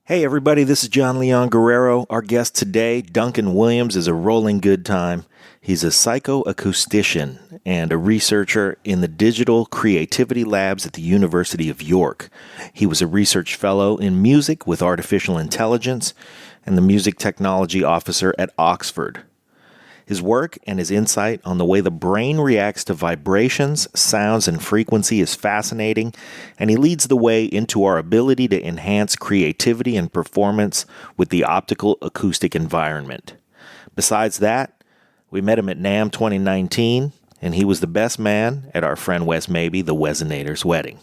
Hey everybody, this is John Leon Guerrero. Our guest today, Duncan Williams, is a rolling good time. He's a psychoacoustician and a researcher in the digital creativity labs at the University of York. He was a research fellow in music with artificial intelligence and the music technology officer at Oxford. His work and his insight on the way the brain reacts to vibrations, sounds, and frequency is fascinating, and he leads the way into our ability to enhance creativity and performance with the optical acoustic environment. Besides that, we met him at NAMM 2019, and he was the best man at our friend Wes Maebe, the Wesinator's wedding.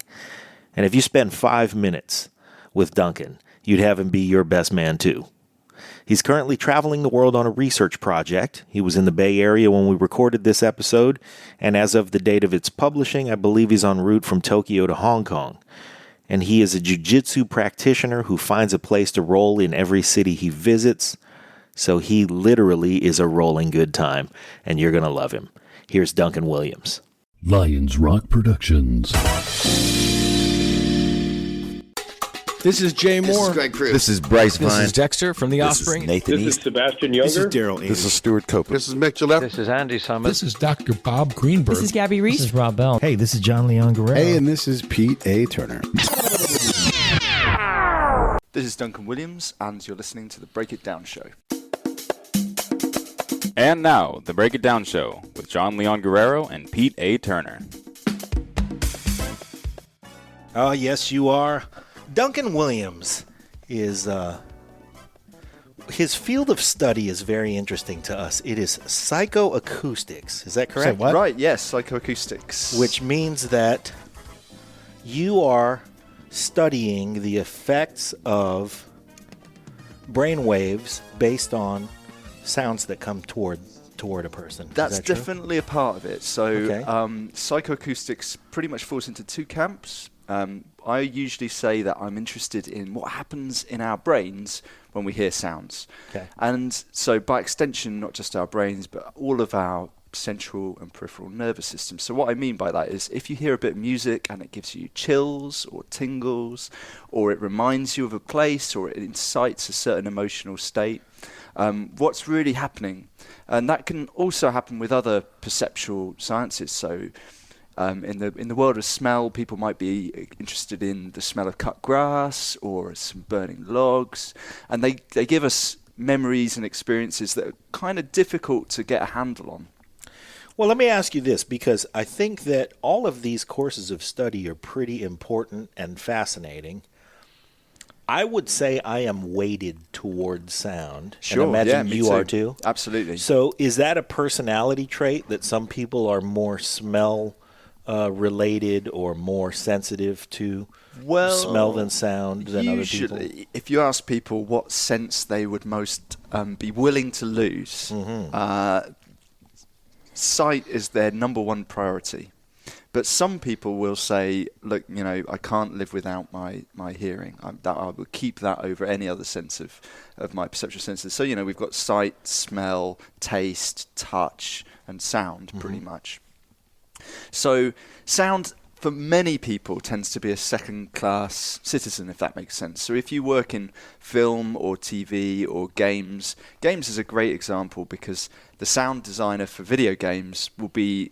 And if you spend 5 minutes with Duncan, you'd have him be your best man too. He's currently traveling the world on a research project. He was in the Bay Area when we recorded this episode, and as of the date of its publishing, I believe he's en route from Tokyo to Hong Kong. And he is a jiu-jitsu practitioner who finds a place to roll in every city he visits. So he literally is a rolling good time, and you're going to love him. Here's Duncan Williams. Lions Rock Productions. This is Jay Moore. This is Greg Cruz. This is Bryce Vine. This is Dexter from The Offspring. This is Nathan This East. is Sebastian Younger. This is Daryl Aiden. This is Stuart Copeland. This is Mick Gillette. This is Andy Summers. This is Dr. Bob Greenberg. This is Gabby Reese. This is Rob Bell. Hey, this is John Leon Guerrero. Hey, and this is Pete A. Turner. This is Duncan Williams, and you're listening to the Break It Down Show. And now, the Break It Down Show with John Leon Guerrero and Pete A. Turner. Oh, yes, you are. Duncan Williams is, his field of study is very interesting to us. It is psychoacoustics. Is that correct? What? Right, yes, psychoacoustics. Which means that you are studying the effects of brain waves based on sounds that come toward a person. That's Is that true? definitely a part of it. So Okay. psychoacoustics pretty much falls into two camps. I usually say that I'm interested in what happens in our brains when we hear sounds. Okay. And so by extension, not just our brains, but all of our central and peripheral nervous systems. So what I mean by that is if you hear a bit of music and it gives you chills or tingles, or it reminds you of a place, or it incites a certain emotional state, what's really happening? And that can also happen with other perceptual sciences. So in the world of smell, people might be interested in the smell of cut grass or some burning logs, and they give us memories and experiences that are kind of difficult to get a handle on. Well, let me ask you this, because I think that all of these courses of study are pretty important and fascinating. I would say I am weighted towards sound. Sure, and imagine yeah, me you too. are too. Absolutely. So is that a personality trait that some people are more smell related or more sensitive to smell than sound than other people? Usually, if you ask people what sense they would most be willing to lose, sight is their number one priority. But some people will say, look, I can't live without my hearing. I would keep that over any other sense of my perceptual senses. So, we've got sight, smell, taste, touch, and sound, pretty much. So sound, for many people, tends to be a second-class citizen, if that makes sense. So if you work in film or TV or games is a great example because the sound designer for video games will be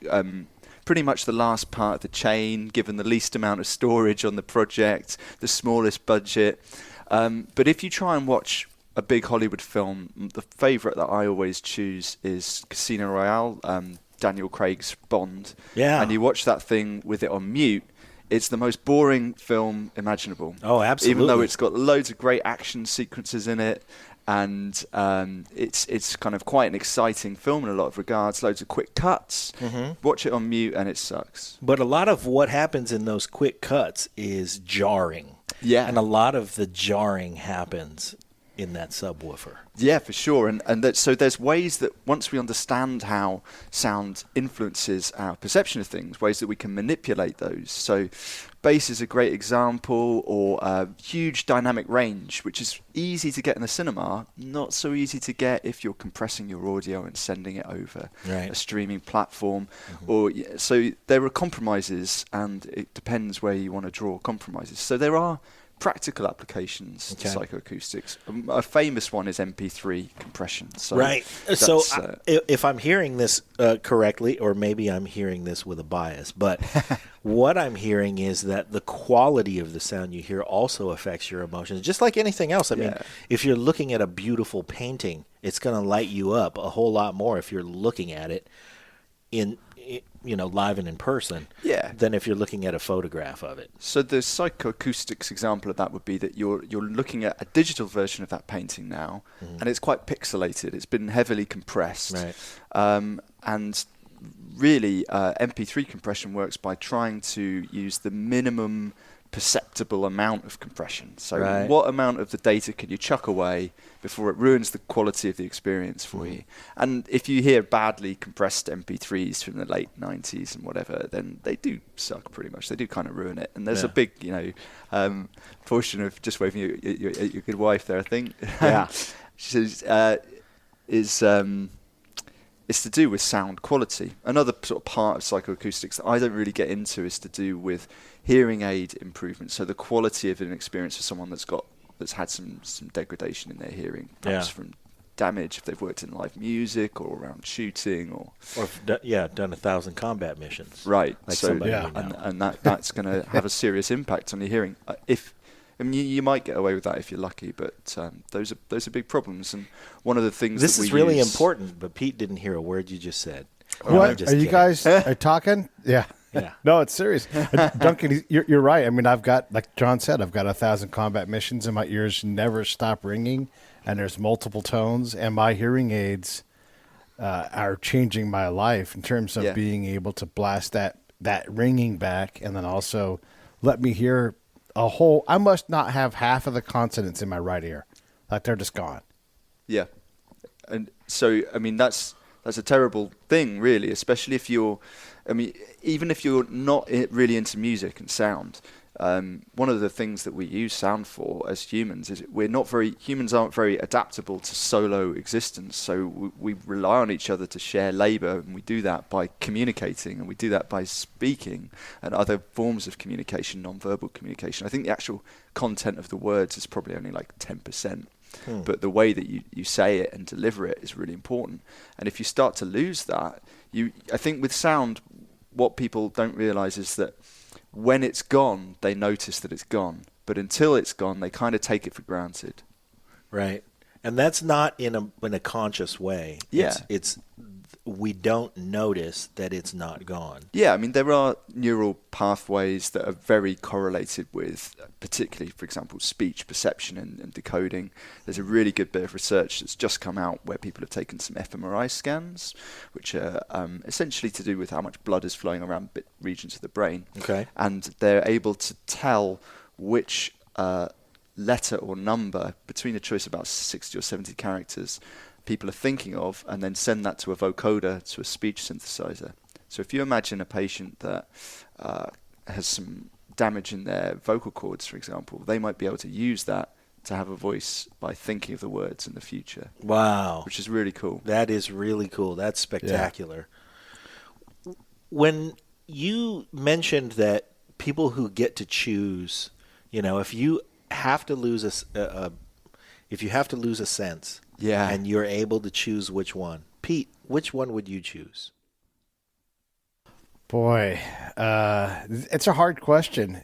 pretty much the last part of the chain, given the least amount of storage on the project, the smallest budget. But if you try and watch a big Hollywood film, the favourite that I always choose is Casino Royale, Daniel Craig's Bond. Yeah. And you watch that thing with it on mute, it's the most boring film imaginable. Oh, absolutely. Even though it's got loads of great action sequences in it, and it's kind of quite an exciting film in a lot of regards, loads of quick cuts. Watch it on mute and it sucks. But a lot of what happens in those quick cuts is jarring. Yeah. And a lot of the jarring happens in that subwoofer. Yeah, for sure. So there's ways that once we understand how sound influences our perception of things, ways that we can manipulate those. So bass is a great example, or huge dynamic range, which is easy to get in the cinema, not so easy to get if you're compressing your audio and sending it over a streaming platform. So there are compromises, and it depends where you want to draw compromises. So there are practical applications to psychoacoustics. A famous one is MP3 compression. So right. So if I'm hearing this correctly, or maybe I'm hearing this with a bias, but what I'm hearing is that the quality of the sound you hear also affects your emotions, just like anything else. I mean, if you're looking at a beautiful painting, it's going to light you up a whole lot more if you're looking at it live and in person, than if you're looking at a photograph of it. So the psychoacoustics example of that would be that you're looking at a digital version of that painting now, and it's quite pixelated. It's been heavily compressed, and really MP3 compression works by trying to use the minimum perceptible amount of compression. So what amount of the data can you chuck away before it ruins the quality of the experience for you? And if you hear badly compressed MP3s from the late 90s and whatever, then they do suck pretty much. They do kind of ruin it. And there's a big, portion of just waving your good wife there, I think. Yeah. She says, is to do with sound quality. Another sort of part of psychoacoustics that I don't really get into is to do with hearing aid improvement. So the quality of an experience for someone that's had some degradation in their hearing, perhaps from damage if they've worked in live music or around shooting or done 1,000 combat missions. Right. Like so and that's going to have a serious impact on your hearing. You might get away with that if you're lucky, but those are big problems. And one of the things this is really important, but Pete didn't hear a word you just said. What are you guys talking? Yeah. No, it's serious. Duncan, you're right. I mean, I've got, like John said, I've got 1,000 combat missions, and my ears never stop ringing, and there's multiple tones, and my hearing aids are changing my life in terms of being able to blast that ringing back, and then also let me hear I must not have half of the consonants in my right ear. Like they're just gone. Yeah. And so, I mean, that's a terrible thing, really, especially if even if you're not really into music and sound. One of the things that we use sound for as humans is humans aren't very adaptable to solo existence. So we rely on each other to share labor, and we do that by communicating, and we do that by speaking and other forms of communication, non-verbal communication. I think the actual content of the words is probably only like 10%. But the way that you say it and deliver it is really important. And if you start to lose that, I think with sound, what people don't realize is that when it's gone, they notice that it's gone. But until it's gone, they kind of take it for granted. Right. And that's not in a conscious way. Yeah. It's we don't notice that it's not gone. Yeah, I mean, there are neural pathways that are very correlated with, particularly, for example, speech perception and decoding. There's a really good bit of research that's just come out where people have taken some fMRI scans, which are essentially to do with how much blood is flowing around regions of the brain. Okay. And they're able to tell which letter or number between a choice of about 60 or 70 characters people are thinking of, and then send that to a vocoder, to a speech synthesizer. So if you imagine a patient that has some damage in their vocal cords, for example, they might be able to use that to have a voice by thinking of the words in the future. Wow. Which is really cool. That is really cool. That's spectacular. Yeah. When you mentioned that people who get to choose, if you have to lose a sense, and you're able to choose which one. Pete, which one would you choose? Boy, it's a hard question.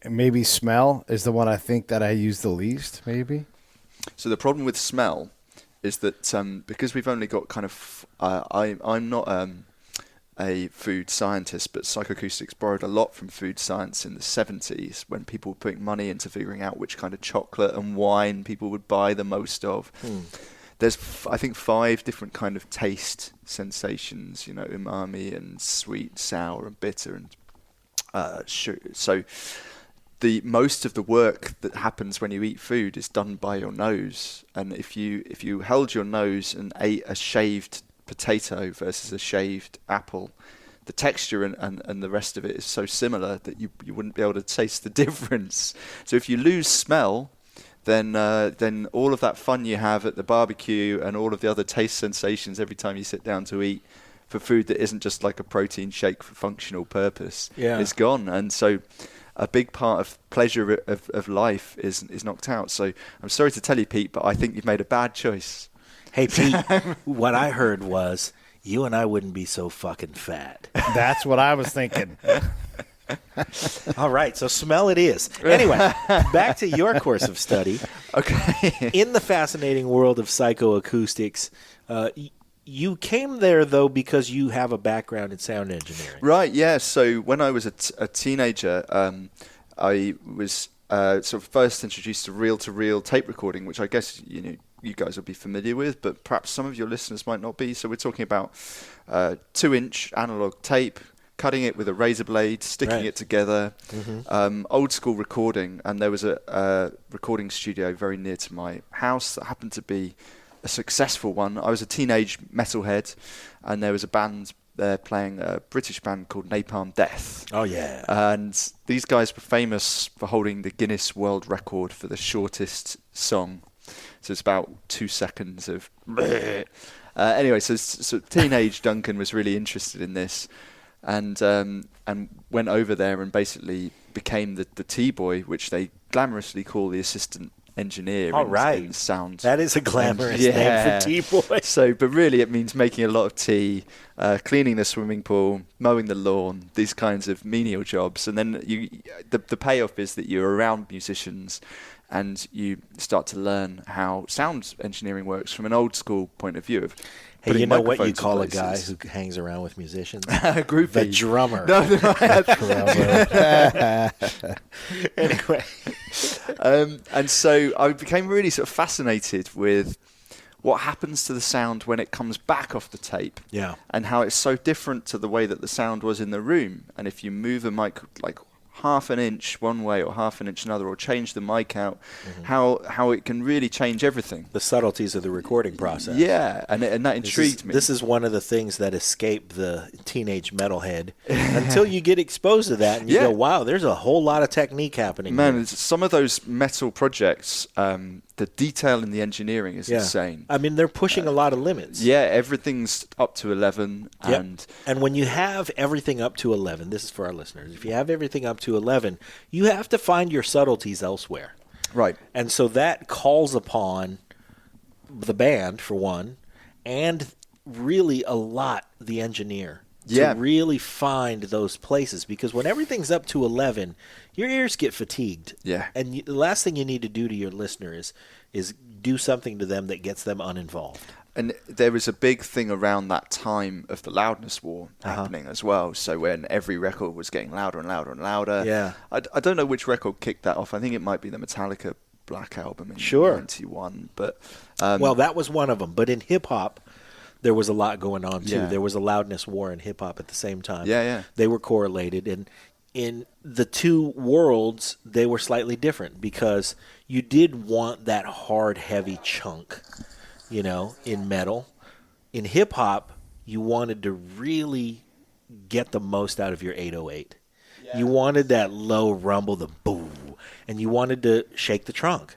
Maybe smell is the one I think that I use the least, maybe. So the problem with smell is that because we've only got kind of... I'm not a food scientist, but psychoacoustics borrowed a lot from food science in the 70s when people were putting money into figuring out which kind of chocolate and wine people would buy the most of. There's, I think, 5 different kind of taste sensations, umami and sweet, sour and bitter and sugar. So the most of the work that happens when you eat food is done by your nose. And if you held your nose and ate a shaved potato versus a shaved apple, the texture and the rest of it is so similar that you wouldn't be able to taste the difference. So if you lose smell, then all of that fun you have at the barbecue and all of the other taste sensations every time you sit down to eat for food that isn't just like a protein shake for functional purpose is gone. And so a big part of pleasure of life is knocked out. So I'm sorry to tell you, Pete, but I think you've made a bad choice. Hey, Pete, what I heard was you and I wouldn't be so fucking fat. That's what I was thinking. All right, so smell it is. Anyway, back to your course of study. Okay. In the fascinating world of psychoacoustics, you came there, though, because you have a background in sound engineering. Right, yeah. So when I was a teenager, I was sort of first introduced to reel-to-reel tape recording, which I guess you guys will be familiar with, but perhaps some of your listeners might not be. So we're talking about 2-inch analog tape, cutting it with a razor blade, sticking it together, old school recording. And there was a recording studio very near to my house that happened to be a successful one. I was a teenage metalhead, and there was a band there playing, a British band called Napalm Death. Oh, yeah. And these guys were famous for holding the Guinness World Record for the shortest song. So it's about 2 seconds of... Anyway, so teenage Duncan was really interested in this, and went over there and basically became the T-boy, which they glamorously call the assistant engineer in sound. That is a glamorous name for T-boy. So, but really it means making a lot of tea, cleaning the swimming pool, mowing the lawn, these kinds of menial jobs. And then the payoff is that you're around musicians and you start to learn how sound engineering works from an old school point of view. Of hey, you know what you call a guy who hangs around with musicians? Groupie. The drummer. Anyway. And so I became really sort of fascinated with what happens to the sound when it comes back off the tape. Yeah. And how it's so different to the way that the sound was in the room. And if you move a mic like half an inch one way or half an inch another, or change the mic out, how it can really change everything. The subtleties of the recording process. Yeah, and that intrigued me. This is one of the things that escape the teenage metalhead until you get exposed to that and you go, wow, there's a whole lot of technique happening. Man, some of those metal projects, the detail in the engineering is insane. I mean, they're pushing a lot of limits. Yeah, everything's up to 11. And when you have everything up to 11, this is for our listeners, if you have everything up to 11, you have to find your subtleties elsewhere. Right. And so that calls upon the band, for one, and really a lot the engineer to really find those places. Because when everything's up to 11, your ears get fatigued. Yeah. And the last thing you need to do to your listener is do something to them that gets them uninvolved. And there was a big thing around that time of the loudness war happening as well. So when every record was getting louder and louder and louder. Yeah. I don't know which record kicked that off. I think it might be the Metallica Black Album in 91. But well, that was one of them. But in hip-hop, there was a lot going on, too. Yeah. There was a loudness war in hip-hop at the same time. Yeah. They were correlated. And in the two worlds, they were slightly different because you did want that hard, heavy chunk, in metal. In hip-hop, you wanted to really get the most out of your 808. Yeah. You wanted that low rumble, the boom, and you wanted to shake the trunk.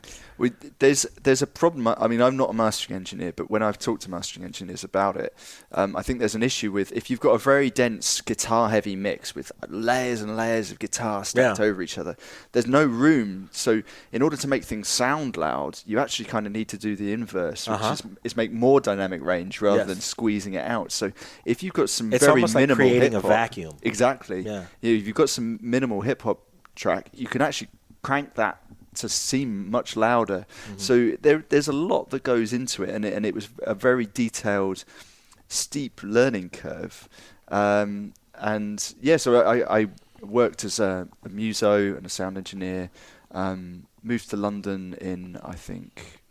There's a problem. I mean, I'm not a mastering engineer, but when I've talked to mastering engineers about it, I think there's an issue with if you've got a very dense guitar-heavy mix with layers and layers of guitar stacked over each other, there's no room. So in order to make things sound loud, you actually kind of need to do the inverse, which is make more dynamic range rather than squeezing it out. So if you've got some very almost minimal like creating hip-hop, a vacuum. Exactly. Yeah. If you've got some minimal hip-hop track, you can actually crank that to seem much louder. So there's a lot that goes into it, and it was a very detailed, steep learning curve. So I worked as a muso and a sound engineer, moved to London in, I think,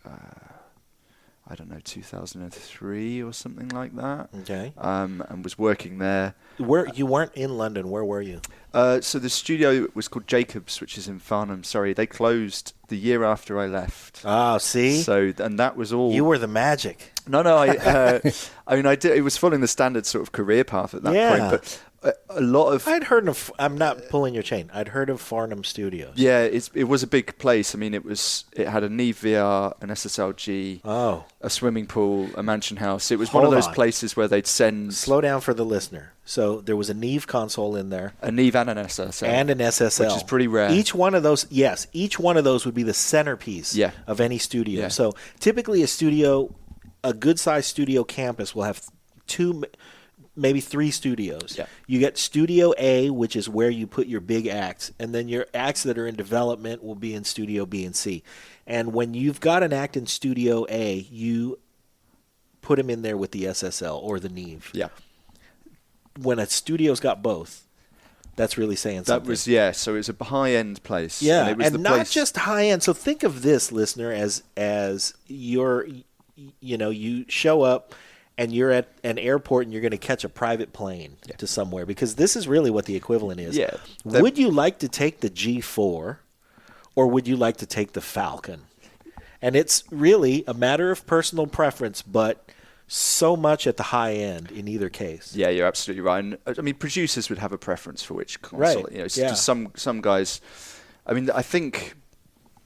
2003 or something like that. Okay. And was working there. You weren't in London. Where were you? So the studio was called Jacobs, which is in Farnham, Surrey. They closed the year after I left. Oh, see? So, and that was all. You were the magic. No, I mean, I did. It was following the standard sort of career path at that point. a lot of... I'd heard of, I'm not pulling your chain, I'd heard of Farnham Studios. Yeah, it was a big place. I mean, it had a Neve VR, an SSLG, a swimming pool, a mansion house. It was one of those places where they'd send... Slow down for the listener. So there was a Neve console in there. A Neve and an SSL. And an SSL. Which is pretty rare. Each one of those would be the centerpiece of any studio. Yeah. So typically a good-sized studio campus will have 2, maybe 3 studios. Yeah. You get Studio A, which is where you put your big acts, and then your acts that are in development will be in Studio B and C. And when you've got an act in Studio A, you put them in there with the SSL or the Neve. Yeah. When a studio's got both, that's really saying something. That was, so it's a high-end place. Yeah, and, it was and not just high-end. So think of this, listener, as you show up and you're at an airport and you're going to catch a private plane to somewhere, because this is really what the equivalent is. Yeah. Would you like to take the G4 or would you like to take the Falcon? And it's really a matter of personal preference, but so much at the high end in either case. Yeah, you're absolutely right. And, I mean, producers would have a preference for which console. Right. You know, just some guys. I mean, I think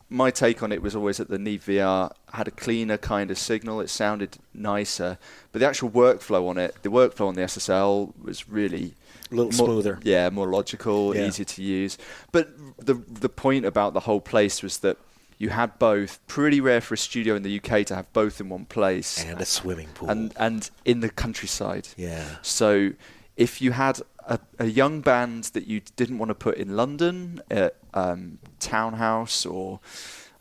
my take on it was always that the Neve VR had a cleaner kind of signal. It sounded nicer, but the actual workflow on it, the workflow on the SSL was really a little smoother. Yeah, more logical, easier to use. But the point about the whole place was that you had both. Pretty rare for a studio in the UK to have both in one place. And a swimming pool. And in the countryside. Yeah. So if you had a young band that you didn't want to put in London, Townhouse or,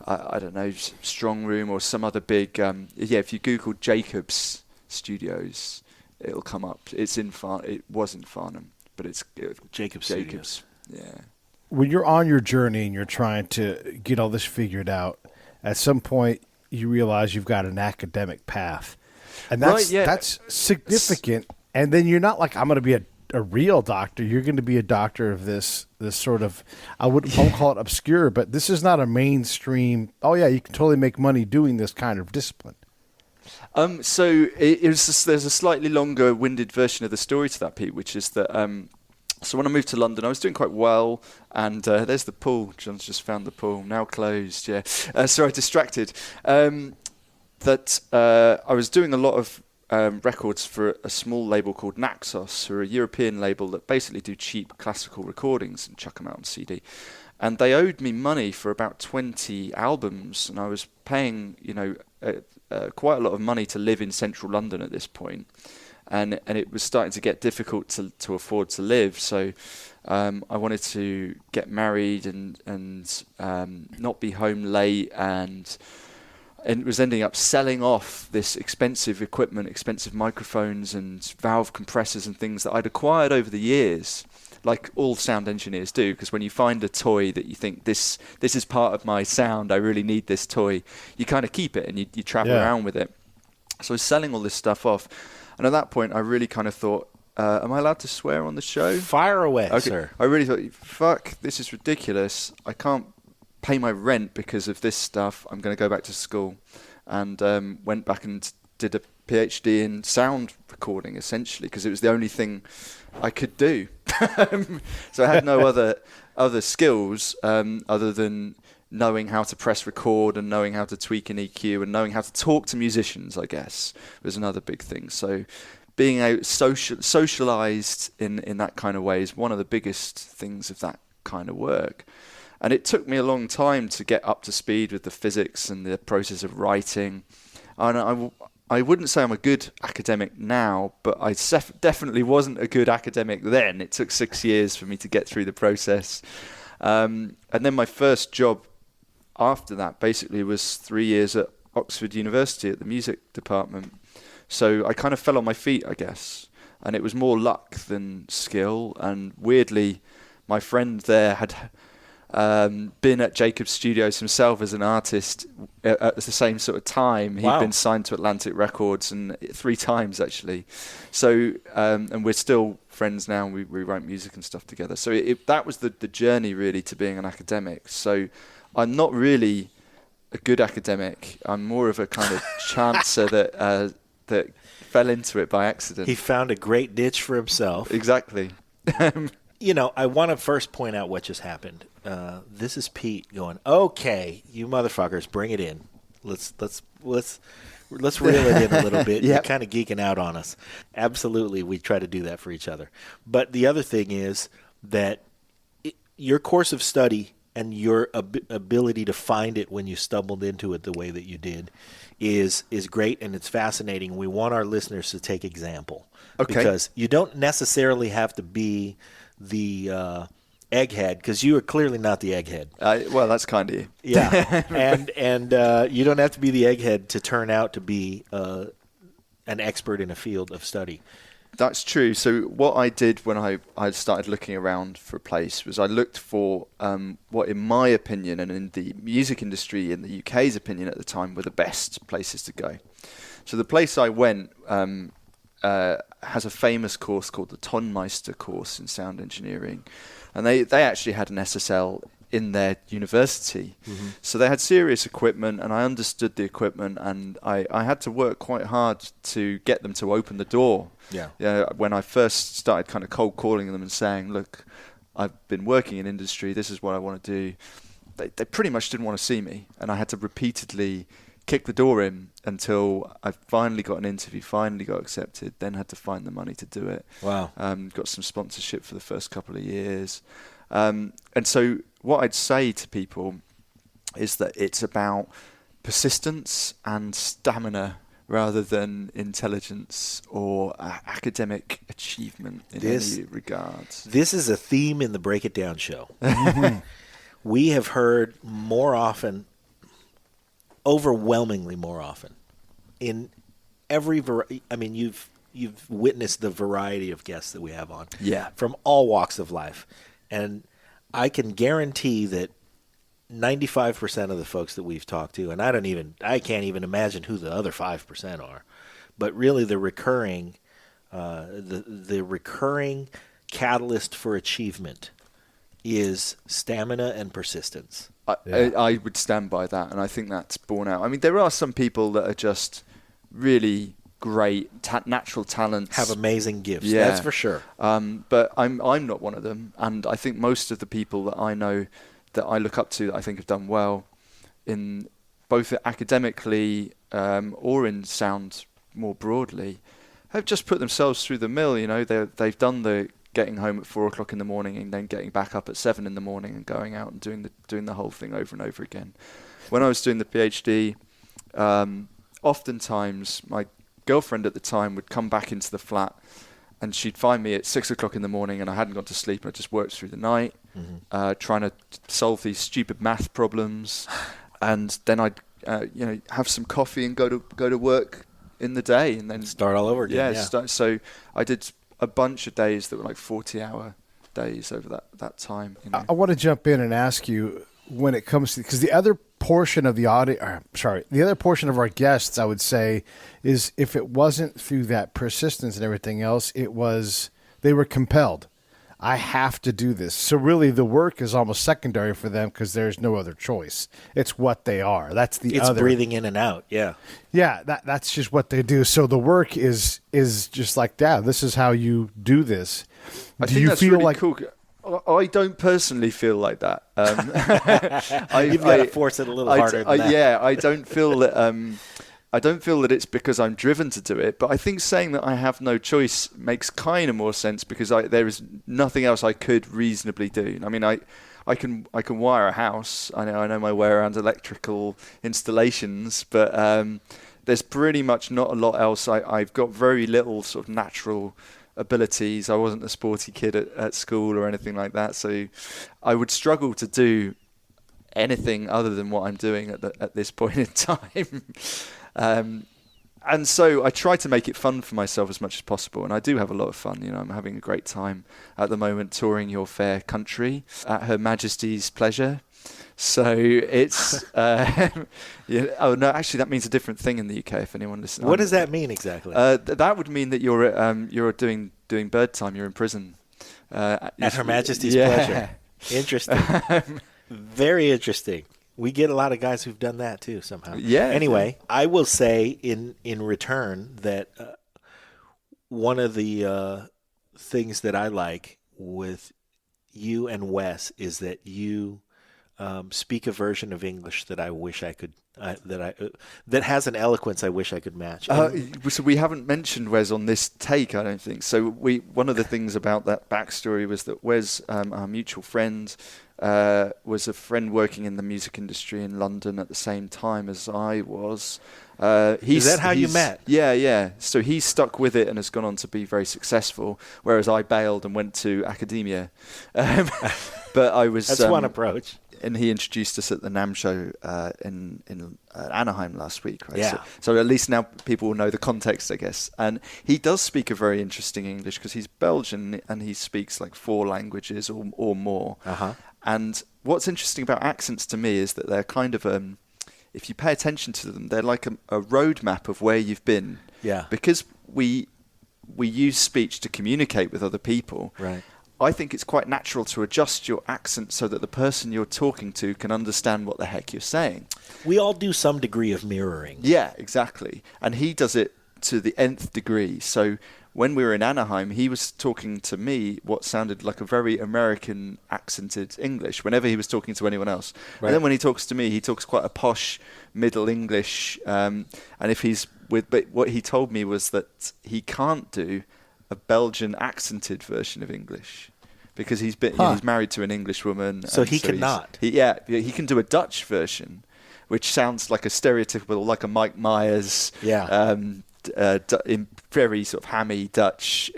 I don't know, Strong Room or some other big... if you Google Jacobs Studios, it'll come up. It wasn't Farnham, but it's... Jacobs Studios. Yeah. When you're on your journey and you're trying to get all this figured out, at some point you realize you've got an academic path, and that's significant. And then you're not like, I'm going to be a real doctor. You're going to be a doctor of this sort of, I won't call it obscure, but this is not a mainstream. Oh yeah, you can totally make money doing this kind of discipline. So there's a slightly longer-winded version of the story to that, Pete, which is that. So when I moved to London, I was doing quite well, and there's the pool. John's just found the pool, now closed, yeah. Sorry, distracted. I was doing a lot of records for a small label called Naxos, who are a European label that basically do cheap classical recordings and chuck them out on CD. And they owed me money for about 20 albums, and I was paying, quite a lot of money to live in central London at this point. And it was starting to get difficult to afford to live, so I wanted to get married and not be home late, and it was ending up selling off this expensive equipment, expensive microphones and valve compressors and things that I'd acquired over the years, like all sound engineers do, because when you find a toy that you think this is part of my sound, I really need this toy, you kind of keep it and you travel around with it. So I was selling all this stuff off. And at that point, I really kind of thought, am I allowed to swear on the show? Fire away, sir. I really thought, fuck, this is ridiculous. I can't pay my rent because of this stuff. I'm going to go back to school. And went back and did a PhD in sound recording, essentially, because it was the only thing I could do. So I had no other skills other than knowing how to press record and knowing how to tweak an EQ and knowing how to talk to musicians, I guess, was another big thing. So being socialized in that kind of way is one of the biggest things of that kind of work. And it took me a long time to get up to speed with the physics and the process of writing. And I wouldn't say I'm a good academic now, but I definitely wasn't a good academic then. It took 6 years for me to get through the process. And then my first job after that basically was 3 years at Oxford University at the music department. So I kind of fell on my feet, I guess. And it was more luck than skill. And weirdly, my friend there had been at Jacobs Studios himself as an artist at the same sort of time. He'd been signed to Atlantic Records, and 3 times actually. So, and we're still friends now. We write music and stuff together. So that was the journey really to being an academic. So I'm not really a good academic. I'm more of a kind of chancer that fell into it by accident. He found a great niche for himself. Exactly. I want to first point out what just happened. This is Pete going, okay, you motherfuckers, bring it in. Let's reel it in a little bit. Yep. You're kind of geeking out on us. Absolutely, we try to do that for each other. But the other thing is that your course of study and your ability to find it when you stumbled into it the way that you did is great, and it's fascinating. We want our listeners to take example. Okay. Because you don't necessarily have to be the egghead, because you are clearly not the egghead. Well, that's kind of you. Yeah, and you don't have to be the egghead to turn out to be an expert in a field of study. That's true. So what I did when I started looking around for a place was I looked for what, in my opinion, and in the music industry, in the UK's opinion at the time, were the best places to go. So the place I went has a famous course called the Tonmeister course in sound engineering. And they actually had an SSL in their university. Mm-hmm. So they had serious equipment, and I understood the equipment, and I had to work quite hard to get them to open the door. Yeah. When I first started kind of cold calling them and saying, look, I've been working in industry, this is what I want to do, they pretty much didn't want to see me. And I had to repeatedly kick the door in until I finally got an interview, finally got accepted, then had to find the money to do it. Wow. Got some sponsorship for the first couple of years. And so what I'd say to people is that it's about persistence and stamina rather than intelligence or academic achievement in any regards. This is a theme in the Break It Down show. We have heard more often, overwhelmingly more often, in every you've witnessed the variety of guests that we have on. Yeah. From all walks of life. And I can guarantee that 95% of the folks that we've talked to, and I can't even imagine who the other 5% are, but really the recurring catalyst for achievement is stamina and persistence. I would stand by that, and I think that's borne out. I mean, there are some people that are just really great natural talents, have amazing gifts. Yeah. That's for sure. But I'm not one of them, and I think most of the people that I know that I look up to that I think have done well in both academically or in sound more broadly have just put themselves through the mill. They've done the getting home at 4 o'clock in the morning and then getting back up at 7 in the morning and going out and doing the whole thing over and over again. When I was doing the PhD, oftentimes my girlfriend at the time would come back into the flat and she'd find me at 6 o'clock in the morning and I hadn't gone to sleep and I just worked through the night, trying to solve these stupid math problems, and then I'd have some coffee and go to work in the day and then start all over again. So I did a bunch of days that were like 40-hour days over that time. I want to jump in and ask you, when it comes to, because the other portion of the the other portion of our guests, I would say, is if it wasn't through that persistence and everything else, they were compelled. I have to do this. So really the work is almost secondary for them because there's no other choice. It's what they are. That's it's breathing in and out. Yeah. Yeah. That's just what they do. So the work is just like that. This is how you do this. I think that's really cool. I don't personally feel like that. You've got to force it a little harder than that. Yeah, I don't feel that. I don't feel that it's because I'm driven to do it. But I think saying that I have no choice makes kind of more sense because there is nothing else I could reasonably do. I mean, I can wire a house. I know my way around electrical installations, but there's pretty much not a lot else. I've got very little sort of natural abilities. I wasn't a sporty kid at school or anything like that, so I would struggle to do anything other than what I'm doing at this point in time. And so I try to make it fun for myself as much as possible, and I do have a lot of fun. I'm having a great time at the moment touring your fair country at Her Majesty's pleasure. So it's oh no, actually that means a different thing in the UK. If anyone listens, what does that mean exactly? That would mean that you're doing bird time. You're in prison at Her Majesty's pleasure. Interesting, very interesting. We get a lot of guys who've done that too somehow. Yeah. Anyway, I will say in return that one of the things that I like with you and Wes is that you speak a version of English that I wish I could that has an eloquence I wish I could match. So we haven't mentioned Wes on this take, I don't think. So one of the things about that backstory was that Wes, our mutual friend, was a friend working in the music industry in London at the same time as I was. Is that how you met? Yeah. So he stuck with it and has gone on to be very successful, whereas I bailed and went to academia. But I was... That's one approach. And he introduced us at the NAMMShow in Anaheim last week, right? Yeah. So at least now people will know the context, I guess. And he does speak a very interesting English because he's Belgian and he speaks like 4 languages or more. Uh-huh. And what's interesting about accents to me is that they're kind of, if you pay attention to them, they're like a roadmap of where you've been. Yeah. Because we use speech to communicate with other people. Right. I think it's quite natural to adjust your accent so that the person you're talking to can understand what the heck you're saying. We all do some degree of mirroring. Yeah, exactly. And he does it to the nth degree. So when we were in Anaheim, he was talking to me what sounded like a very American accented English whenever he was talking to anyone else. Right. And then when he talks to me, he talks quite a posh Middle English. And if he's but what he told me was that he can't do a Belgian accented version of English because he's married to an English woman. So he cannot. He can do a Dutch version, which sounds like a stereotypical, like a Mike Myers. Yeah. In very sort of hammy Dutch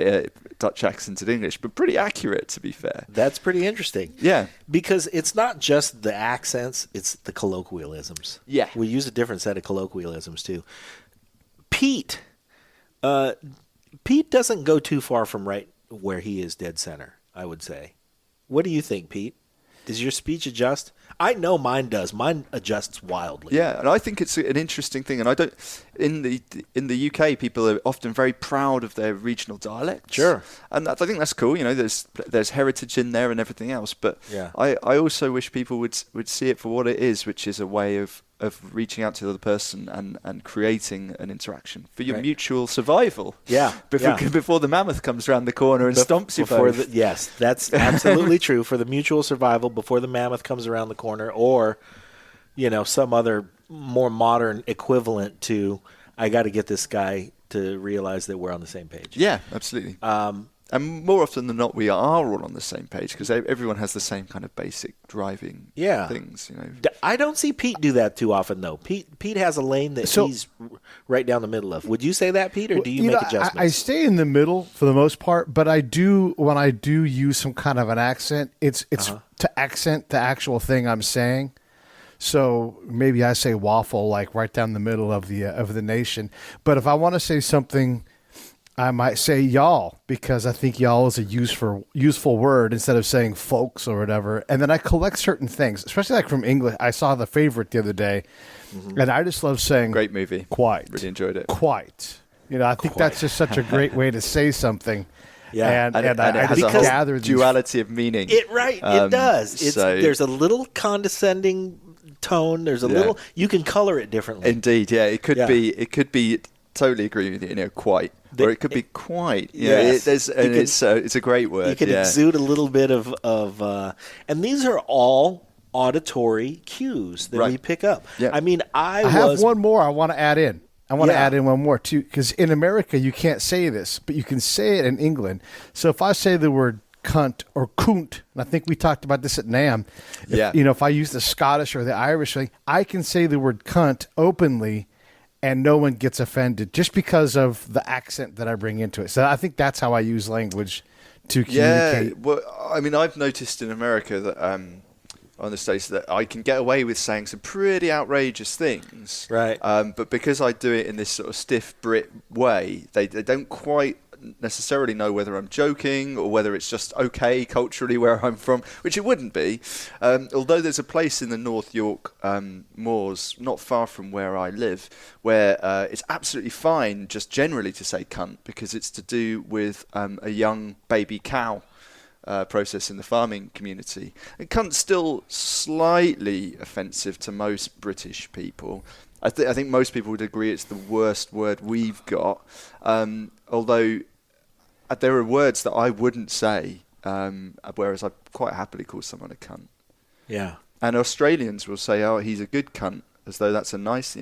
accented English, but pretty accurate, to be fair. That's pretty interesting. Yeah. Because it's not just the accents, it's the colloquialisms. Yeah. We use a different set of colloquialisms, too. Pete doesn't go too far from right where he is dead center, I would say. What do you think, Pete? Does your speech adjust? I know mine does. Mine adjusts wildly. Yeah, and I think it's an interesting thing. And I don't. In the UK, people are often very proud of their regional dialects. Sure. And I think that's cool. You know, there's heritage in there and everything else. But yeah. I also wish people would see it for what it is, which is a way of reaching out to the other person and creating an interaction for your mutual survival. Yeah. Before the mammoth comes around the corner and stomps you both. Yes, that's absolutely true. For the mutual survival before the mammoth comes around the corner, or, some other more modern equivalent to, I got to get this guy to realize that we're on the same page. Yeah, absolutely. And more often than not, we are all on the same page because everyone has the same kind of basic driving things. I don't see Pete do that too often, though. Pete has a lane that he's right down the middle of. Would you say that, Pete, or do you make adjustments? I stay in the middle for the most part, but I do when I do use some kind of an accent, it's to accent the actual thing I'm saying. So maybe I say waffle like right down the middle of the nation. But if I want to say something, I might say y'all because I think y'all is a useful word instead of saying folks or whatever. And then I collect certain things, especially like from English. I saw The Favorite the other day, and I just love saying great movie. Quite. Really enjoyed it. Quite. I think that's just such a great way to say something. Yeah, and it has a whole duality of meaning. It does. There's a little condescending tone. There's a little. You can color it differently. Indeed, yeah. It could be. Totally agree with you. Quite, or it could be quite. Yes. It's a great word. You can exude a little bit of, and these are all auditory cues that we pick up. Yeah. I mean, I have one more I want to add in. I want to add in one more too, because in America you can't say this, but you can say it in England. So if I say the word cunt or coont, and I think we talked about this at NAMM. If I use the Scottish or the Irish thing, I can say the word cunt openly, and no one gets offended just because of the accent that I bring into it. So I think that's how I use language to communicate. Yeah, well, I mean, I've noticed in America that on the States that I can get away with saying some pretty outrageous things. Right. But because I do it in this sort of stiff Brit way, they don't quite necessarily know whether I'm joking or whether it's just okay culturally where I'm from, which it wouldn't be. Although there's a place in the North York moors, not far from where I live, where it's absolutely fine just generally to say cunt because it's to do with a young baby cow process in the farming community. And cunt's still slightly offensive to most British people. I think most people would agree it's the worst word we've got, although there are words that I wouldn't say whereas I quite happily call someone a cunt. Yeah. And Australians will say, "Oh, he's a good cunt," as though that's a nice,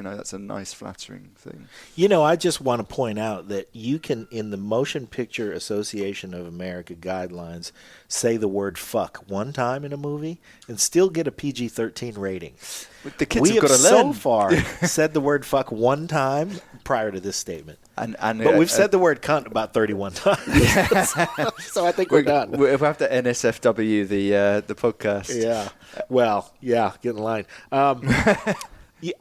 flattering thing. I just want to point out that you can, in the Motion Picture Association of America guidelines, say the word fuck one time in a movie and still get a PG-13 rating. But the kids We have got to so learn. far said the word fuck one time prior to this statement. And But we've said the word cunt about 31 times. So I think we're done. We'll have to NSFW the podcast. Yeah. Well, yeah, get in line.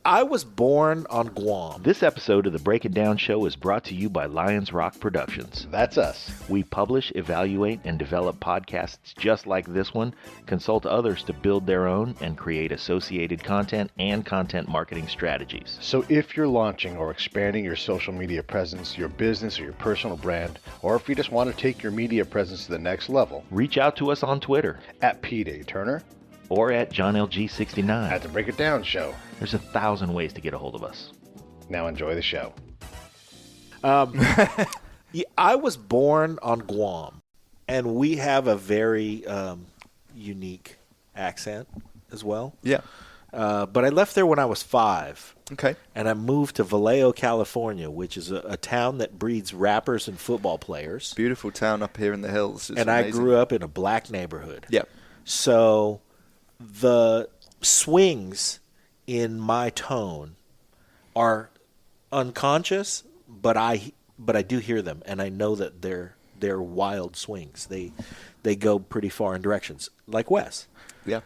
I was born on Guam. This episode of the Break It Down Show is brought to you by Lions Rock Productions. That's us. We publish, evaluate, and develop podcasts just like this one, consult others to build their own, and create associated content and content marketing strategies. So if you're launching or expanding your social media presence, your business or your personal brand, or if you just want to take your media presence to the next level, Reach out to us on Twitter at Pete A. Turner, or at JohnLG69. at the Break It Down Show. There's 1,000 ways to get a hold of us. Now enjoy the show. I was born on Guam, and we have a very unique accent as well. Yeah. But I left there when I was 5. Okay. And I moved to Vallejo, California, which is a town that breeds rappers and football players. Beautiful town up here in the hills. It's And amazing. I grew up in a black neighborhood. Yep. So the swings in my tone are unconscious, but I do hear them, and I know that they're wild swings. They go pretty far in directions, like Wes. Yeah.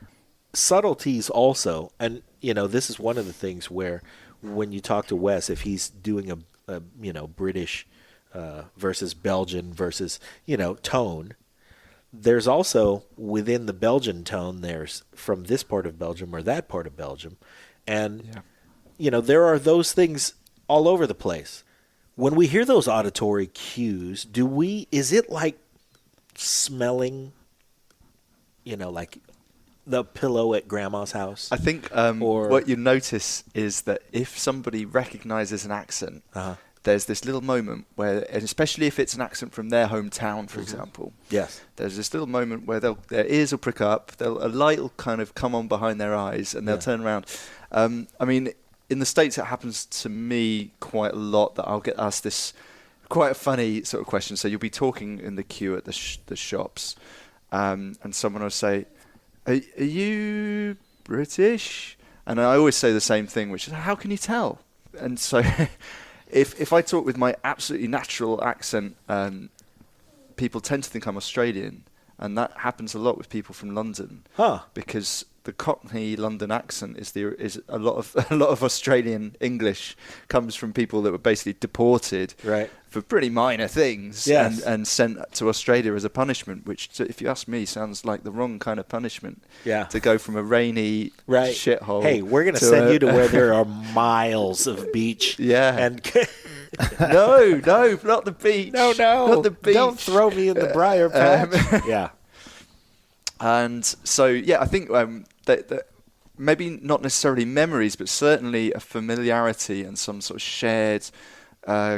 Subtleties also, and this is one of the things where when you talk to Wes, if he's doing a British versus Belgian versus tone, there's also within the Belgian tone, there's from this part of Belgium or that part of Belgium, and there are those things all over the place. When we hear those auditory cues, is it like smelling, like the pillow at grandma's house? I think Or- what you notice is that if somebody recognizes an accent, there's this little moment where, and especially if it's an accent from their hometown, for example, Yes. there's this little moment where their ears will prick up, a light will kind of come on behind their eyes, and they'll turn around. I mean, in the States, it happens to me quite a lot that I'll get asked this quite a funny sort of question. So you'll be talking in the queue at the shops, and someone will say, Are you British? And I always say the same thing, which is, how can you tell? And so if I talk with my absolutely natural accent, people tend to think I'm Australian. And that happens a lot with people from London. Because the Cockney London accent is a lot of Australian English comes from people that were basically deported for pretty minor things and sent to Australia as a punishment, which, if you ask me, sounds like the wrong kind of punishment. Yeah. To go from a rainy shithole. Hey, we're going to send you to where there are miles of beach. Yeah. And No, not the beach. No, not the beach. Don't throw me in the briar patch. Yeah. And so, I think that maybe not necessarily memories, but certainly a familiarity and some sort of shared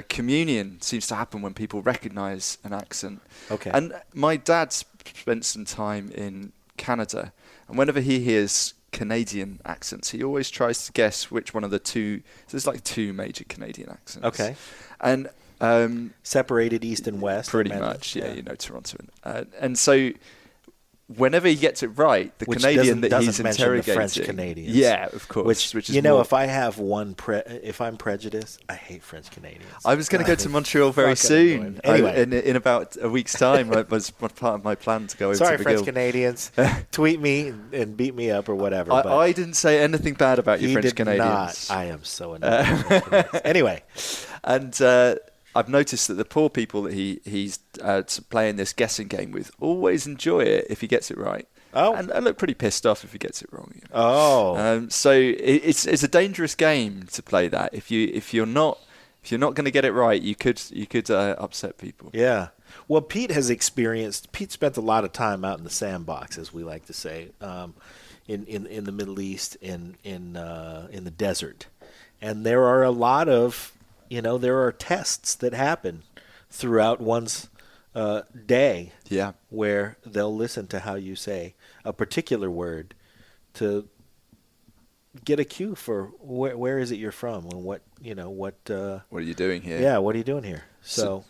communion seems to happen when people recognize an accent. Okay. And my dad spent some time in Canada, and whenever he hears Canadian accents, he always tries to guess which one of the two. So there's like 2 major Canadian accents. Okay. And separated east and west. pretty much, Toronto. And so whenever he gets it right, the Which Canadian that doesn't he's mention interrogating, the French Canadians. Yeah, of course. Which is more, if I have if I'm prejudiced, I hate French Canadians. I was going to go to Montreal very fucking soon. annoying. Anyway. In about a week's time, was part of my plan to go over Sorry, to French McGill. Canadians, tweet me and beat me up or whatever. but I didn't say anything bad about you he French did Canadians. not. I am so annoyed. Anyway, And I've noticed that the poor people that he's playing this guessing game with always enjoy it if he gets it right. Oh. And look pretty pissed off if he gets it wrong. oh, So it's a dangerous game to play that. If you're not going to get it right, you could upset people. yeah. Well, Pete spent a lot of time out in the sandbox, as we like to say, in the Middle East, in the desert, and there are a lot of there are tests that happen throughout one's day Yeah. where they'll listen to how you say a particular word to get a cue for where is it you're from and what What are you doing here? yeah, what are you doing here? So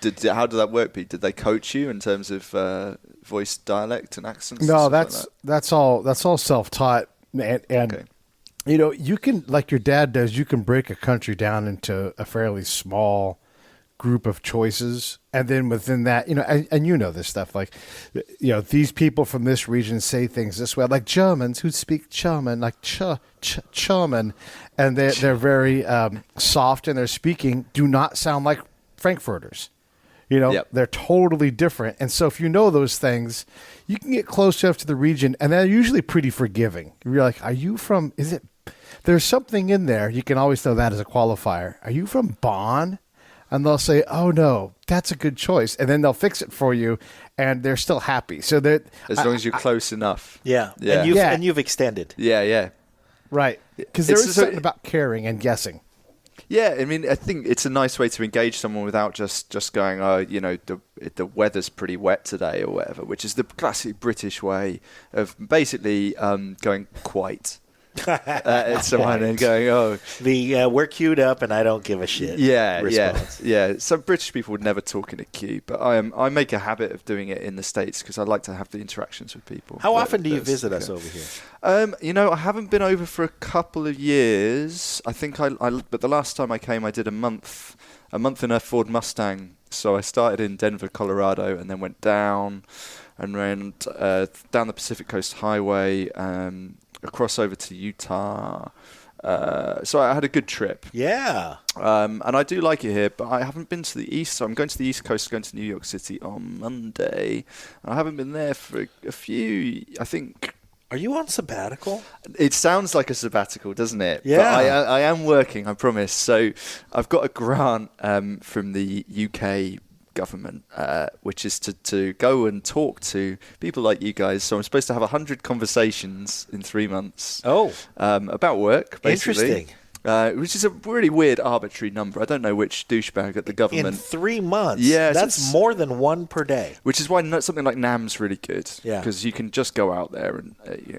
how did that work, Pete? Did they coach you in terms of voice, dialect, and accents? No, and stuff that's all self-taught, and Okay. you can, like your dad does, you can break a country down into a fairly small group of choices, and then within that, and you know this stuff, like, these people from this region say things this way, like Germans who speak German, like German, and they're very soft in their speaking, do not sound like Frankfurters. Yep. They're totally different. And so if you know those things, you can get close enough to the region, and they're usually pretty forgiving. You're like, are you from, there's something in there. You can always throw that as a qualifier. Are you from Bonn? And they'll say, oh, no, that's a good choice. And then they'll fix it for you, and they're still happy. So that As long as you're close enough. yeah. Yeah. And you've extended. Yeah. right. Because there It's is so- something about caring and guessing. Yeah, I mean, I think it's a nice way to engage someone without just going, oh, the weather's pretty wet today or whatever, which is the classic British way of basically going quite at someone and going, oh. We're queued up and I don't give a shit. Yeah, response. yeah. Some British people would never talk in a queue, but I make a habit of doing it in the States because I like to have the interactions with people. How often do you visit us over here? I haven't been over for a couple of years. I think but the last time I came, I did a month in a Ford Mustang. So I started in Denver, Colorado, and then went down and ran down the Pacific Coast Highway, across over to Utah. So I had a good trip. Yeah. And I do like it here, but I haven't been to the East. So I'm going to the East Coast, going to New York City on Monday. I haven't been there for a few, I think. Are you on sabbatical? It sounds like a sabbatical, doesn't it? Yeah. But I am working, I promise. So I've got a grant from the UK government, which is to go and talk to people like you guys. So I'm supposed to have 100 conversations in 3 months. Oh. About work, basically. Interesting. Which is a really weird, arbitrary number. I don't know which douchebag at the government. In 3 months? Yeah, That's more than one per day. Which is why something like NAMM's really good. Yeah. Because you can just go out there and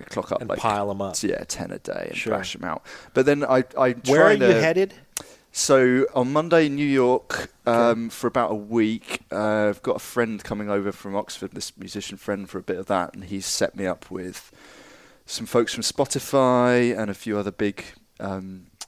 clock up And like pile them up. Yeah, 10 a day and Sure. bash them out. But then I Where are you headed? So on Monday, New York, for about a week. I've got a friend coming over from Oxford, this musician friend, for a bit of that, and he's set me up with some folks from Spotify and a few other big.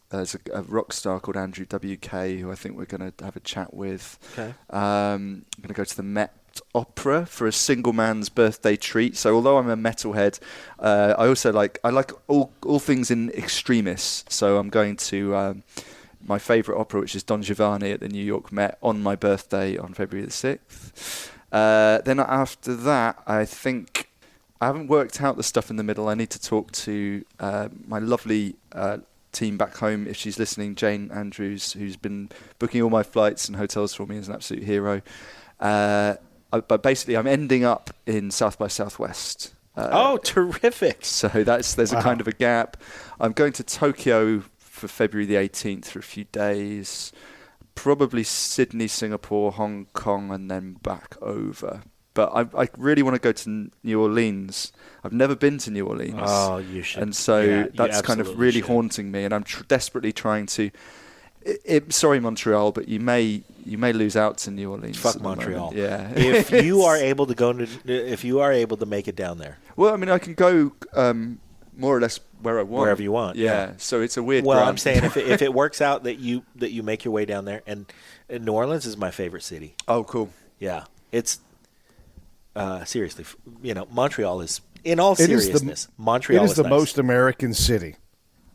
There's a rock star called Andrew WK who I think we're going to have a chat with. Okay. I'm going to go to the Met Opera for a single man's birthday treat. So although I'm a metalhead, I also like all things in extremis. So I'm going to my favourite opera, which is Don Giovanni at the New York Met, on my birthday on February the 6th. Then after that, I think I haven't worked out the stuff in the middle. I need to talk to my lovely team back home, if she's listening, Jane Andrews, who's been booking all my flights and hotels for me, is an absolute hero. But basically, I'm ending up in South by Southwest. Oh, terrific. So there's a kind of a gap. I'm going to Tokyo for February the 18th for a few days. Probably Sydney, Singapore, Hong Kong, and then back over. But I really want to go to New Orleans. I've never been to New Orleans. Oh, you should. And so Yeah, you that's kind of absolutely really should. haunting me, and I'm desperately trying to. Sorry, Montreal, but you may lose out to New Orleans. Fuck at the Montreal. moment. Yeah. If you are able to make it down there. Well, I mean, I can go more or less where I want. Wherever you want, yeah. So it's a weird. Well, grant. I'm saying if it works out that you make your way down there, and New Orleans is my favorite city. Oh, cool. Yeah, it's seriously, Montreal is, in all seriousness, Montreal It is the nice. most American city.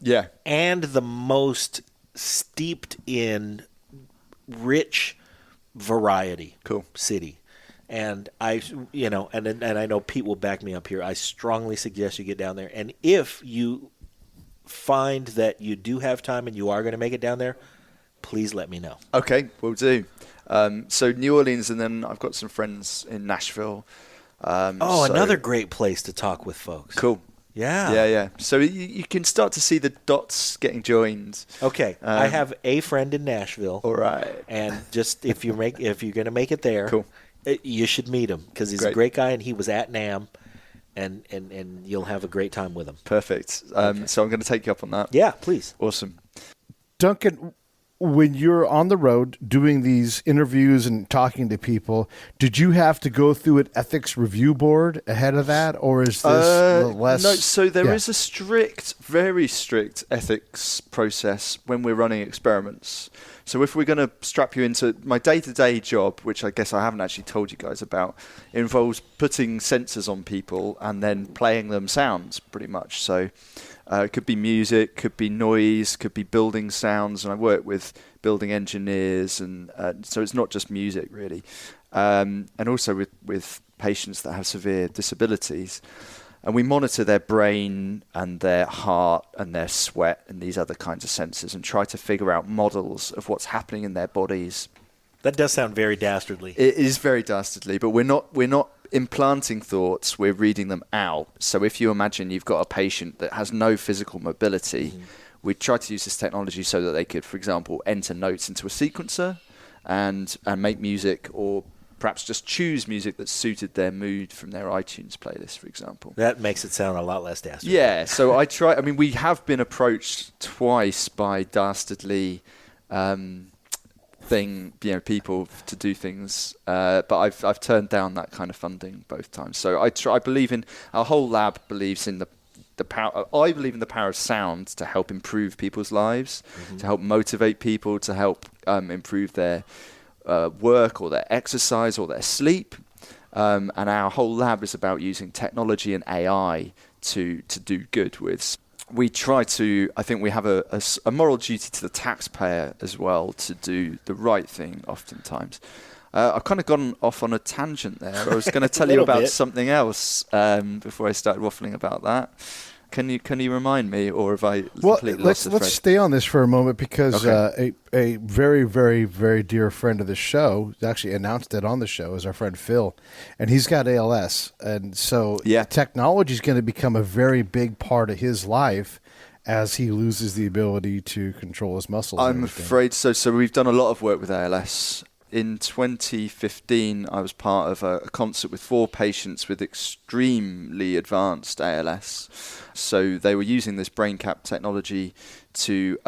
Yeah. and the most steeped in rich variety. Cool. City. And I know Pete will back me up here. I strongly suggest you get down there. And if you find that you do have time and you are going to make it down there, please let me know. Okay, we'll do. So New Orleans, and then I've got some friends in Nashville. Another great place to talk with folks. Cool. Yeah. Yeah. So you can start to see the dots getting joined. Okay. I have a friend in Nashville. All right. And just if you're going to make it there, Cool. You should meet him because he's a great guy, and he was at NAMM, and you'll have a great time with him. Perfect. So I'm going to take you up on that. Yeah, please. Awesome. Duncan, when you're on the road doing these interviews and talking to people, did you have to go through an ethics review board ahead of that, or is this less? No, so there is a very strict ethics process when we're running experiments. So if we're going to strap you into my day-to-day job, which I guess I haven't actually told you guys about, involves putting sensors on people and then playing them sounds pretty much. So it could be music, could be noise, could be building sounds, and I work with building engineers, and so it's not just music really. And also with patients that have severe disabilities. And we monitor their brain and their heart and their sweat and these other kinds of sensors and try to figure out models of what's happening in their bodies. That does sound very dastardly. It is very dastardly, but we're not implanting thoughts, we're reading them out. So if you imagine you've got a patient that has no physical mobility, we try to use this technology so that they could, for example, enter notes into a sequencer and make music, or perhaps just choose music that suited their mood from their iTunes playlist, for example. That makes it sound a lot less dastardly. Yeah, so we have been approached twice by dastardly people to do things, but I've turned down that kind of funding both times. So I believe in, our whole lab believes in the power. I believe in the power of sound to help improve people's lives, to help motivate people, to help improve their work or their exercise or their sleep. And our whole lab is about using technology and AI to do good with. We try to, I think we have a moral duty to the taxpayer as well to do the right thing oftentimes. I've kind of gone off on a tangent there. I was going to tell you about something else before I started waffling about that. Can you remind me, or have I completely lost the thread? Let's stay on this for a moment because a very, very, very dear friend of the show actually announced it on the show, is our friend Phil, and he's got ALS, and so technology is going to become a very big part of his life as he loses the ability to control his muscles. I'm afraid so. So we've done a lot of work with ALS. In 2015, I was part of a concert with 4 patients with extremely advanced ALS. So they were using this brain cap technology to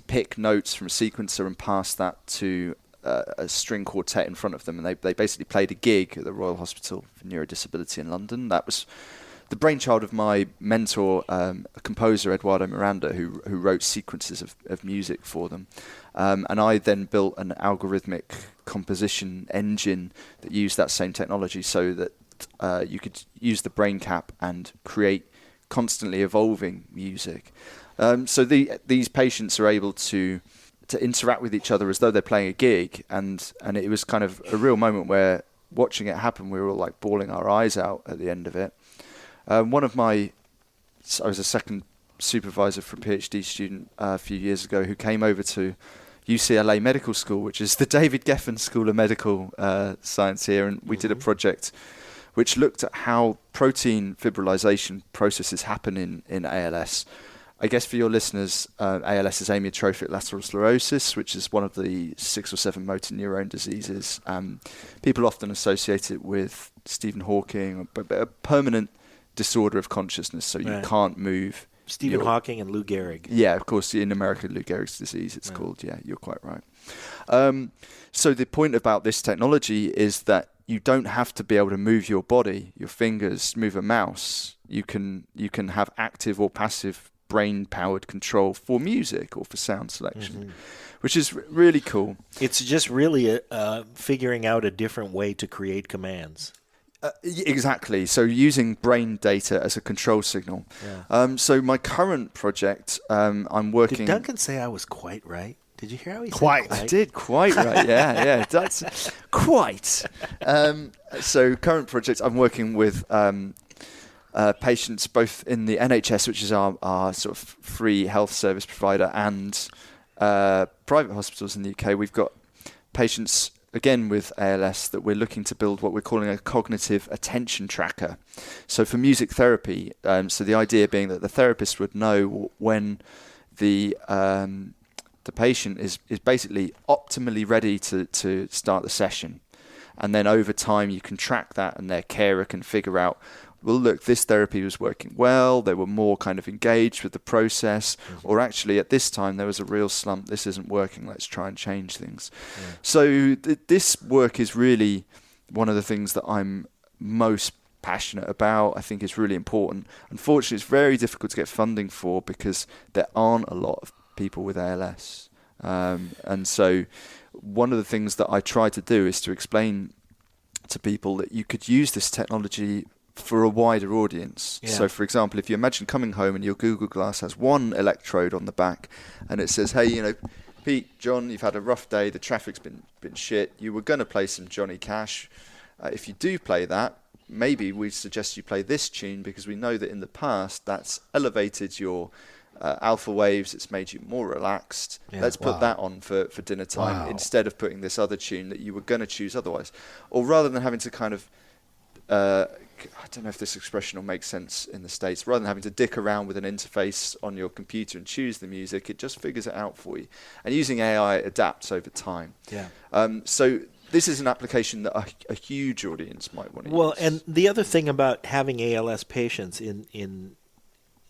pick notes from a sequencer and pass that to a string quartet in front of them. And they basically played a gig at the Royal Hospital for Neurodisability in London. That was the brainchild of my mentor, a composer, Eduardo Miranda, who wrote sequences of music for them. And I then built an algorithmic composition engine that used that same technology so that you could use the brain cap and create constantly evolving music. So these patients are able to interact with each other as though they're playing a gig, and it was kind of a real moment where, watching it happen, we were all like bawling our eyes out at the end of it. I was a second supervisor for a PhD student a few years ago who came over to UCLA Medical School, which is the David Geffen School of Medical Science here, and we did a project which looked at how protein fibrillation processes happen in ALS. I guess for your listeners, ALS is amyotrophic lateral sclerosis, which is one of the 6 or 7 motor neurone diseases. People often associate it with Stephen Hawking, but a permanent disorder of consciousness, so you can't move. Stephen Hawking and Lou Gehrig. Yeah, of course, in America, Lou Gehrig's disease, it's called. Yeah, you're quite right. So the point about this technology is that you don't have to be able to move your body, your fingers, move a mouse. You can have active or passive brain-powered control for music or for sound selection, which is really cool. It's just really figuring out a different way to create commands. Exactly. So using brain data as a control signal. Yeah. So my current project, I'm working... Did Duncan say I was quite right? Did you hear how he said quite? I did, quite right. Yeah. That's quite. So current project, I'm working with patients both in the NHS, which is our sort of free health service provider, and private hospitals in the UK. We've got patients, again with ALS, that we're looking to build what we're calling a cognitive attention tracker. So for music therapy, so the idea being that the therapist would know when the patient is basically optimally ready to start the session. And then over time, you can track that, and their carer can figure out, well, look, this therapy was working well. They were more kind of engaged with the process. Or actually, at this time, there was a real slump. This isn't working. Let's try and change things. Yeah. So this work is really one of the things that I'm most passionate about. I think it's really important. Unfortunately, it's very difficult to get funding for because there aren't a lot of people with ALS. And so one of the things that I try to do is to explain to people that you could use this technology for a wider audience. Yeah. So, for example, if you imagine coming home and your Google Glass has one electrode on the back and it says, hey, Pete, John, you've had a rough day, the traffic's been shit, you were going to play some Johnny Cash. If you do play that, maybe we suggest you play this tune because we know that in the past that's elevated your alpha waves, it's made you more relaxed. Yeah, let's put that on for dinner time instead of putting this other tune that you were going to choose otherwise. Or rather than having to kind of I don't know if this expression will make sense in the States. Rather than having to dick around with an interface on your computer and choose the music, it just figures it out for you. And using AI adapts over time. Yeah. So this is an application that a huge audience might want to use. Well, and the other thing about having ALS patients in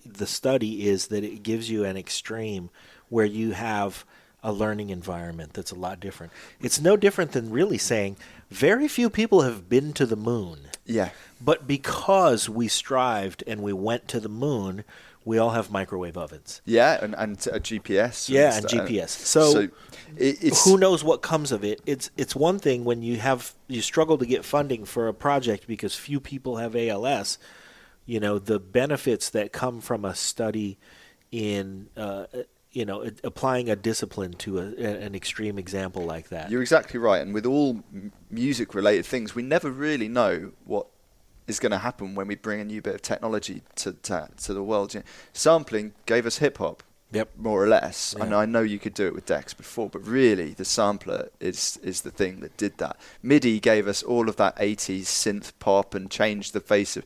the study is that it gives you an extreme where you have a learning environment that's a lot different. It's no different than really saying very few people have been to the moon. Yeah. But because we strived and we went to the moon, we all have microwave ovens. Yeah, and a GPS. Yeah, and GPS. So it's who knows what comes of it. It's one thing when you struggle to get funding for a project because few people have ALS. The benefits that come from a study in applying a discipline to an extreme example like that. You're exactly right. And with all music-related things, we never really know what is going to happen when we bring a new bit of technology to the world. Sampling gave us hip-hop. Yep. More or less. Yeah. I know you could do it with decks before, but really the sampler is the thing that did that. MIDI gave us all of that 80s synth pop and changed the face of...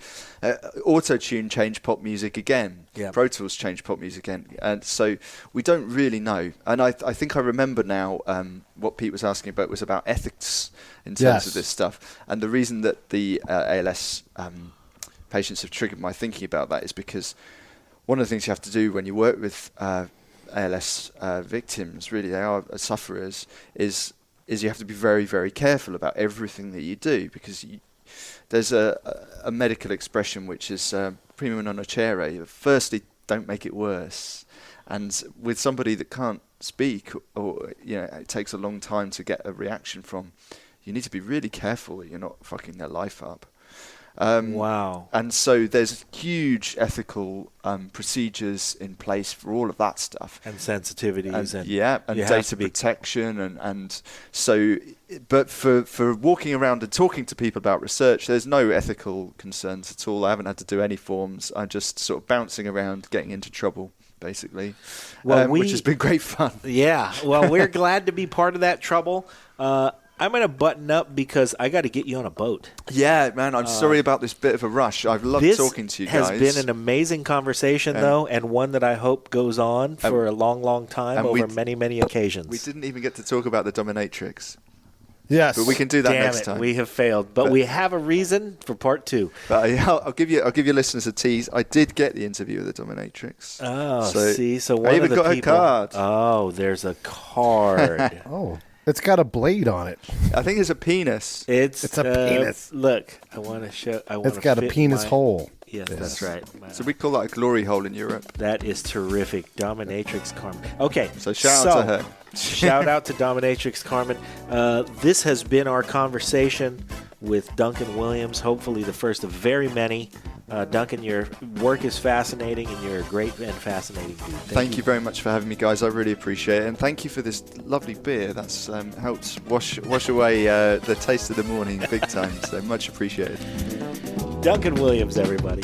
Auto-Tune changed pop music again. Yep. Pro Tools changed pop music again. And so we don't really know. And I think I remember now what Pete was asking about was about ethics in terms of this stuff. And the reason that the ALS patients have triggered my thinking about that is because one of the things you have to do when you work with ALS victims, really they are sufferers, is you have to be very, very careful about everything that you do because there's a medical expression which is prima non nocere. Firstly, don't make it worse. And with somebody that can't speak or it takes a long time to get a reaction from, you need to be really careful that you're not fucking their life up. Wow. And so there's huge ethical procedures in place for all of that stuff. And sensitivities. And data protection. And so, but for walking around and talking to people about research, there's no ethical concerns at all. I haven't had to do any forms. I'm just sort of bouncing around, getting into trouble, basically, which has been great fun. Yeah. Well, we're glad to be part of that trouble. I'm going to button up because I got to get you on a boat. Yeah, man, I'm sorry about this bit of a rush. I've loved talking to you guys. This has been an amazing conversation, though, and one that I hope goes on for a long, long time over many, many occasions. We didn't even get to talk about the dominatrix. Yes. But we can do that next time. We have failed. But we have a reason for part 2. But I'll give you listeners a tease. I did get the interview with the dominatrix. Oh, so one I even of the got people, her card. Oh, there's a card. Oh. It's got a blade on it. I think it's a penis. It's a penis. Look, I want to show. It's got a penis hole. Yes, that's right. So we call that a glory hole in Europe. That is terrific. Dominatrix Carmen. Okay. So shout out to her. Shout out to Dominatrix Carmen. This has been our conversation with Duncan Williams, hopefully the first of very many. Duncan, your work is fascinating, and you're a great and fascinating dude. Thank you very much for having me, guys. I really appreciate it. And thank you for this lovely beer. That's helped wash away the taste of the morning big time. So much appreciated. Duncan Williams, everybody.